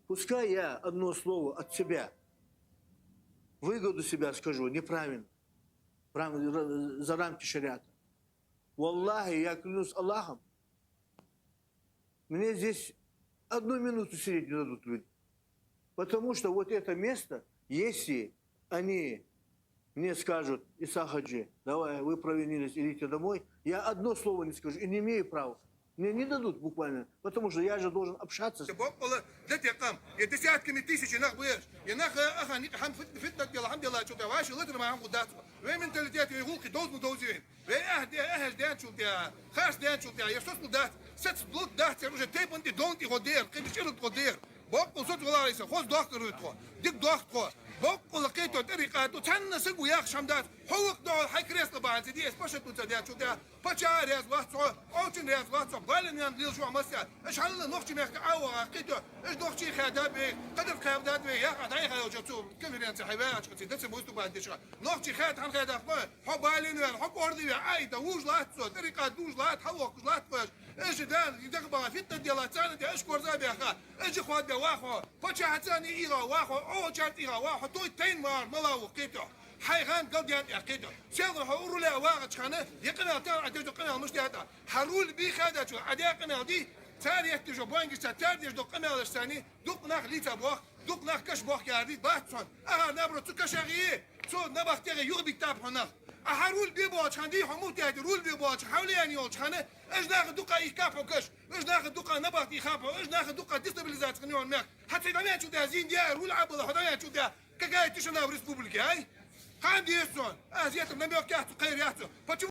Пускай я одно слово от себя, выгоду себя скажу неправильно, за рамки шариата. Валлахи, я клянусь Аллахом, мне здесь 1 минуту сидеть не дадут люди. Потому что вот это место, если они мне скажут: Иса Хаджи, давай, вы провинились, идите домой, я одно слово не скажу и не имею права. Мне не дадут буквально, потому что я же должен общаться. دسيات تيسي ناخ بيش يناخ اخا حم فتنة يلا الحمد لله شو تعاش لتر ما هم قدات وين من تلتيات يقول كي دوز مدوزين وين اهل دان شو تاع خاص دان شو تاع يسوس مدات ست بلوت دات روج تيب انت دونتي غودير كيف تشيل غودير بوق وصوت ولا رئيس خوز دكتور يتخو ديك دكتور بوق لقيتو طريقاتو تن سقو ياخ شمدات حوق دول حي كريس طبعا دي اسبشت تديات شو تاع بچار ياز واتسو اوتن ياز واتسو بالن يان ديل شو مسيا ايش حل نوختي مخ عاو قيتو ايش دوختي خدابي قدر خدات يا قداي خلو جتو كيف انت حيوان شو تدس بوستو بعد شو نوختي خات عن خدات حب بالن حب اوردي اي دوج لاتسو طريقات دوج لات حوق لات ايش دان يدغبا في الديالات ثاني ايش كورزا اخا ايش خو دا واخو بچا ثاني ايرا واخو او جات ايرا واخو تو تين مار ملا وقيتو حيغان قضيان يقيدو سيضر حورو لا واغت خانه يقنا تاع عدو قنا مش تاع حلول بي خداتو عدا قنا دي ثاني يحتاجوا بوينغ ستار دو قنا الثاني دوق ناخ ليتا بوخ دوق ناخ كش بوخ كاردي باتسون نبرو تو كشغيه تو نبخ تاع يغبي تاب هنا حلول بي بوخ عندي حمو تاع رول بي بوخ حولي يعني يوش خانه ايش ناخ دوقا يكافو كش ايش ناخ دوقا نبخ يخافو ايش ناخ دوقا ديستابيليزات خنيون ماك حتى دامي شو زين ديال رول عبد هذا شو دا كاي تشنا ريسبوبليكا هاي Hangi son? Az yetim ne mi yok ya? Hayır ya.